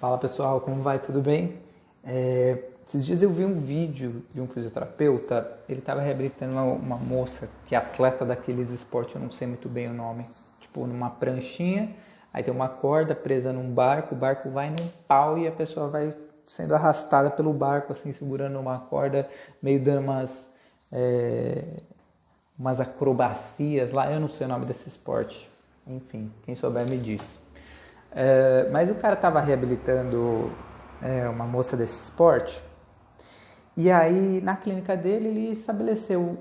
Fala pessoal, como vai? Tudo bem? Esses dias eu vi um vídeo de um fisioterapeuta, ele estava reabilitando uma moça que é atleta daqueles esportes, eu não sei muito bem o nome, tipo numa pranchinha, aí tem uma corda presa num barco, o barco vai num pau e a pessoa vai sendo arrastada pelo barco, assim, segurando uma corda, meio dando umas acrobacias lá, eu não sei o nome desse esporte, enfim, quem souber me diz. Mas o cara estava reabilitando uma moça desse esporte e aí na clínica dele ele estabeleceu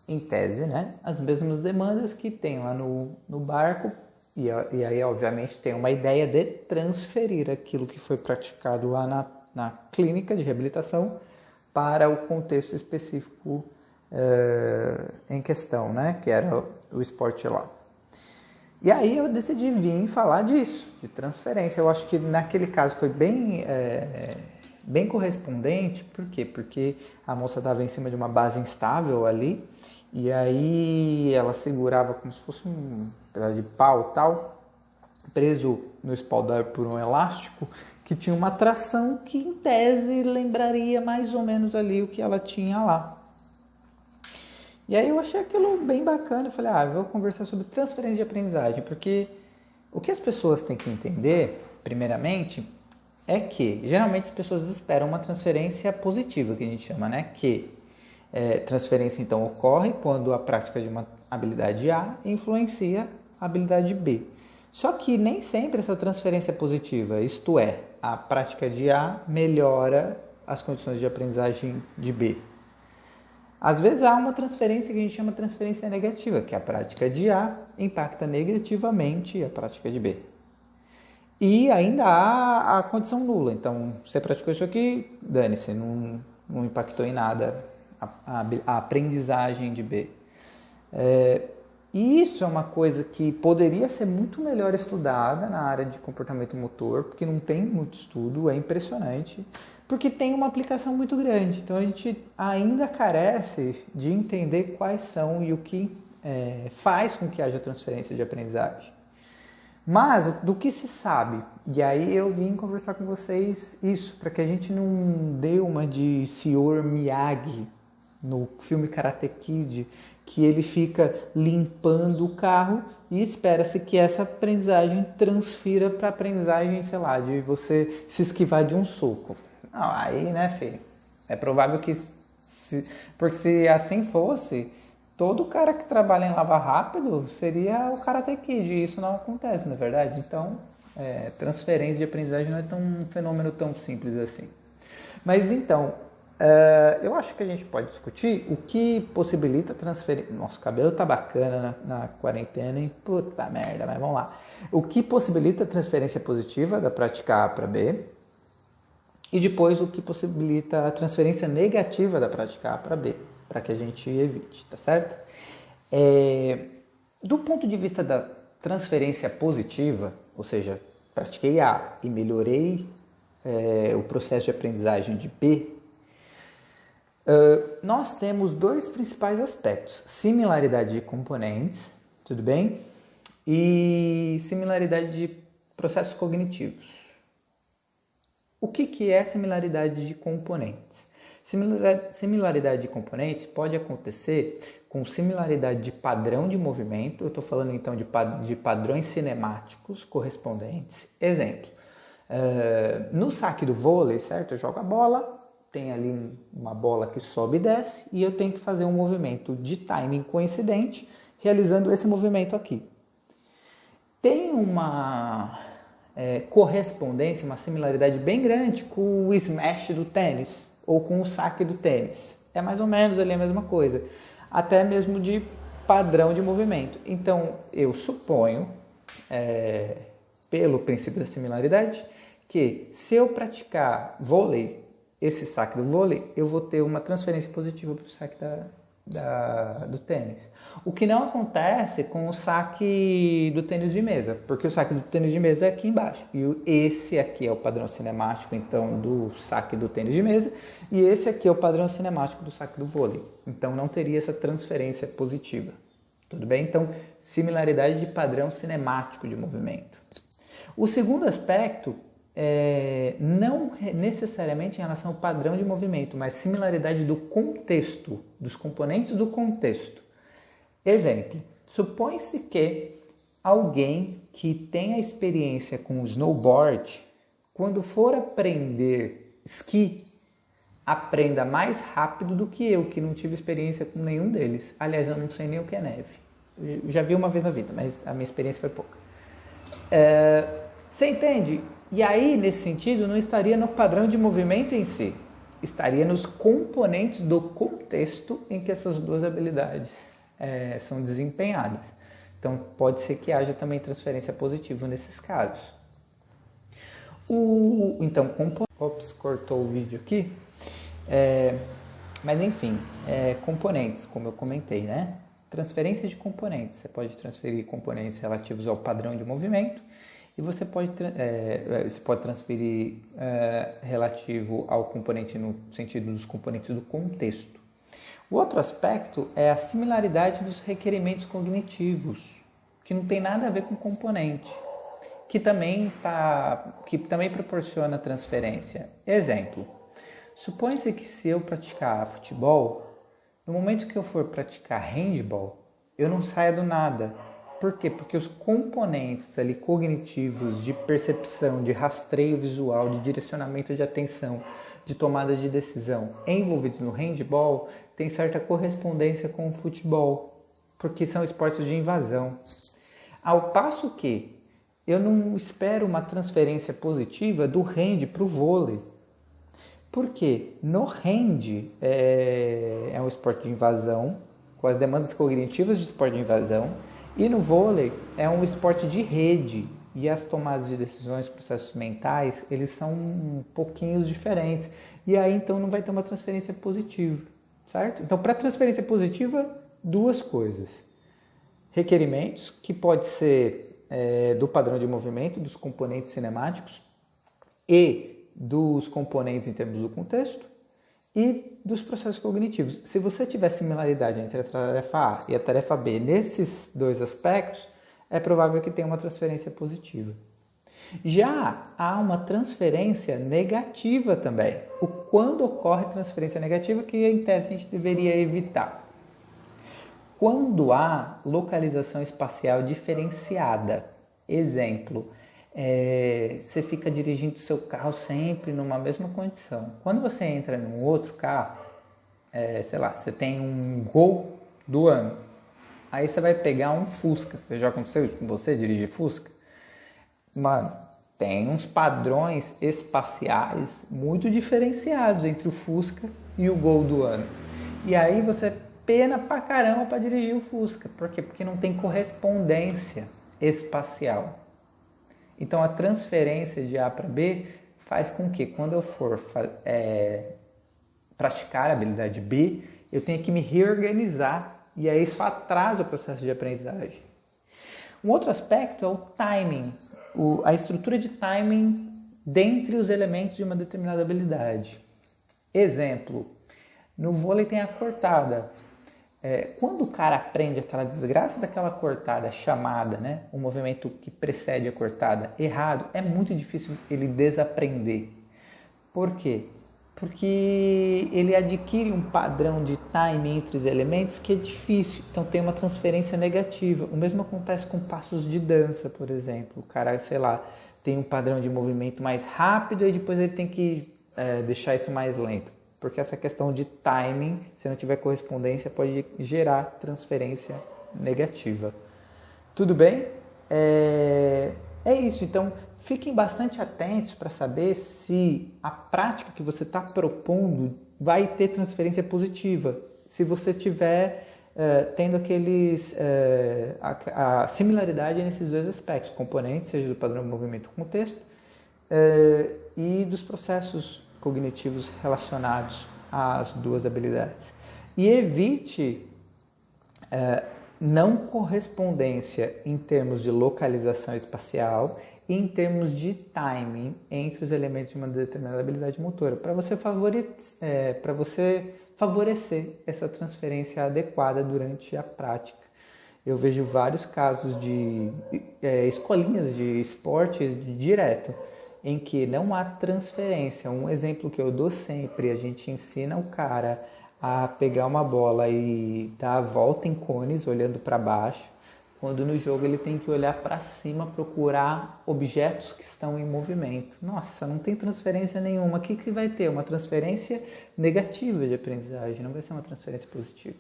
em tese, né, as mesmas demandas que tem lá no barco e aí obviamente tem uma ideia de transferir aquilo que foi praticado lá na clínica de reabilitação para o contexto específico em questão, né, que era o esporte lá. E aí eu decidi vir falar disso, de transferência. Eu acho que naquele caso foi bem correspondente. Por quê? Porque a moça estava em cima de uma base instável ali, e aí ela segurava como se fosse um pedaço de pau tal, preso no espaldar por um elástico, que tinha uma tração que em tese lembraria mais ou menos ali o que ela tinha lá. E aí eu achei aquilo bem bacana, eu falei, eu vou conversar sobre transferência de aprendizagem, porque o que as pessoas têm que entender, primeiramente, é que geralmente as pessoas esperam uma transferência positiva, que a gente chama, né? Transferência então ocorre quando a prática de uma habilidade A influencia a habilidade B. Só que nem sempre essa transferência é positiva, isto é, a prática de A melhora as condições de aprendizagem de B. Às vezes há uma transferência que a gente chama de transferência negativa, que a prática de A impacta negativamente a prática de B. E ainda há a condição nula. Então, você praticou isso aqui, dane-se, não impactou em nada a aprendizagem de B. E isso é uma coisa que poderia ser muito melhor estudada na área de comportamento motor, porque não tem muito estudo, é impressionante, porque tem uma aplicação muito grande. Então a gente ainda carece de entender quais são e o que faz com que haja transferência de aprendizagem. Mas do que se sabe, e aí eu vim conversar com vocês isso, para que a gente não dê uma de Sr. Miyagi no filme Karate Kid, que ele fica limpando o carro e espera-se que essa aprendizagem transfira para a aprendizagem, sei lá, de você se esquivar de um soco. Não, aí, né, filho, é provável que, porque se assim fosse, todo cara que trabalha em lava rápido seria o Karate Kid, e isso não acontece, na verdade. Então, transferência de aprendizagem não é um fenômeno tão simples assim. Mas então, eu acho que a gente pode discutir o que possibilita transferir. Nosso cabelo tá bacana na quarentena, hein? Puta merda, mas vamos lá. O que possibilita a transferência positiva da prática A para B e depois o que possibilita a transferência negativa da prática A para B, para que a gente evite, tá certo? Do ponto de vista da transferência positiva, ou seja, pratiquei A e melhorei o processo de aprendizagem de B, nós temos dois principais aspectos: similaridade de componentes, tudo bem? E similaridade de processos cognitivos. O que é similaridade de componentes? Similaridade de componentes pode acontecer com similaridade de padrão de movimento. Eu estou falando então de padrões cinemáticos correspondentes. Exemplo, no saque do vôlei, certo? Eu jogo a bola, tem ali uma bola que sobe e desce e eu tenho que fazer um movimento de timing coincidente realizando esse movimento aqui. Tem uma correspondência, uma similaridade bem grande com o smash do tênis ou com o saque do tênis. É mais ou menos ali a mesma coisa, até mesmo de padrão de movimento. Então, eu suponho, pelo princípio da similaridade, que se eu praticar vôlei, esse saque do vôlei, eu vou ter uma transferência positiva para o saque do tênis. O que não acontece com o saque do tênis de mesa, porque o saque do tênis de mesa é aqui embaixo. E esse aqui é o padrão cinemático, então, do saque do tênis de mesa, e esse aqui é o padrão cinemático do saque do vôlei. Então, não teria essa transferência positiva. Tudo bem? Então, similaridade de padrão cinemático de movimento. O segundo aspecto não necessariamente em relação ao padrão de movimento, mas similaridade do contexto, dos componentes do contexto. Exemplo, supõe-se que alguém que tenha experiência com snowboard, quando for aprender esqui, aprenda mais rápido do que eu, que não tive experiência com nenhum deles. Aliás, eu não sei nem o que é neve. Eu já vi uma vez na vida, mas a minha experiência foi pouca. Você entende? E aí, nesse sentido, não estaria no padrão de movimento em si. Estaria nos componentes do contexto em que essas duas habilidades são desempenhadas. Então, pode ser que haja também transferência positiva nesses casos. Ops, cortou o vídeo aqui. Mas, enfim, componentes, como eu comentei, né? Transferência de componentes. Você pode transferir componentes relativos ao padrão de movimento e você pode transferir relativo ao componente no sentido dos componentes do contexto. O outro aspecto é a similaridade dos requerimentos cognitivos, que não tem nada a ver com componente, que também proporciona transferência. Exemplo, supõe-se que se eu praticar futebol, no momento que eu for praticar handball, eu não saia do nada. Por quê? Porque os componentes ali cognitivos de percepção, de rastreio visual, de direcionamento de atenção, de tomada de decisão envolvidos no handball têm certa correspondência com o futebol, porque são esportes de invasão. Ao passo que eu não espero uma transferência positiva do hand para o vôlei. Porque no hand é um esporte de invasão, com as demandas cognitivas de esporte de invasão, e no vôlei é um esporte de rede, e as tomadas de decisões, processos mentais, eles são um pouquinho diferentes. E aí então não vai ter uma transferência positiva, certo? Então, para transferência positiva, duas coisas. Requerimentos, que pode ser do padrão de movimento, dos componentes cinemáticos, e dos componentes em termos do contexto e dos processos cognitivos. Se você tiver similaridade entre a tarefa A e a tarefa B nesses dois aspectos, é provável que tenha uma transferência positiva. Já há uma transferência negativa também. Quando ocorre transferência negativa, que em tese a gente deveria evitar? Quando há localização espacial diferenciada. Exemplo, você fica dirigindo o seu carro sempre numa mesma condição. Quando você entra num outro carro, você tem um Gol do ano, aí você vai pegar um Fusca. Você já aconteceu com você dirigir Fusca? Mano, tem uns padrões espaciais muito diferenciados entre o Fusca e o Gol do ano. E aí você pena pra caramba pra dirigir o Fusca. Por quê? Porque não tem correspondência espacial. Então, a transferência de A para B faz com que, quando eu for praticar a habilidade B, eu tenha que me reorganizar, e aí isso atrasa o processo de aprendizagem. Um outro aspecto é o timing, a estrutura de timing dentre os elementos de uma determinada habilidade. Exemplo, no vôlei tem a cortada. Quando o cara aprende aquela desgraça daquela cortada chamada, né, o movimento que precede a cortada, errado, é muito difícil ele desaprender. Por quê? Porque ele adquire um padrão de timing entre os elementos que é difícil, então tem uma transferência negativa. O mesmo acontece com passos de dança, por exemplo. O cara, tem um padrão de movimento mais rápido e depois ele tem que deixar isso mais lento. Porque essa questão de timing, se não tiver correspondência, pode gerar transferência negativa. Tudo bem? É isso. Então, fiquem bastante atentos para saber se a prática que você está propondo vai ter transferência positiva. Se você tiver tendo a similaridade nesses dois aspectos, componentes, seja do padrão de movimento contexto, e dos processos cognitivos relacionados às duas habilidades. E evite não correspondência em termos de localização espacial e em termos de timing entre os elementos de uma determinada habilidade motora, para você favorecer essa transferência adequada durante a prática. Eu vejo vários casos de escolinhas de esporte direto, em que não há transferência. Um exemplo que eu dou sempre, a gente ensina o cara a pegar uma bola e dar a volta em cones, olhando para baixo, quando no jogo ele tem que olhar para cima, procurar objetos que estão em movimento. Nossa, não tem transferência nenhuma. O que vai ter? Uma transferência negativa de aprendizagem, não vai ser uma transferência positiva.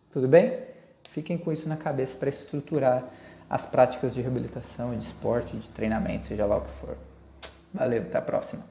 Tudo bem? Fiquem com isso na cabeça para estruturar as práticas de reabilitação, de esporte, de treinamento, seja lá o que for. Valeu, até a próxima.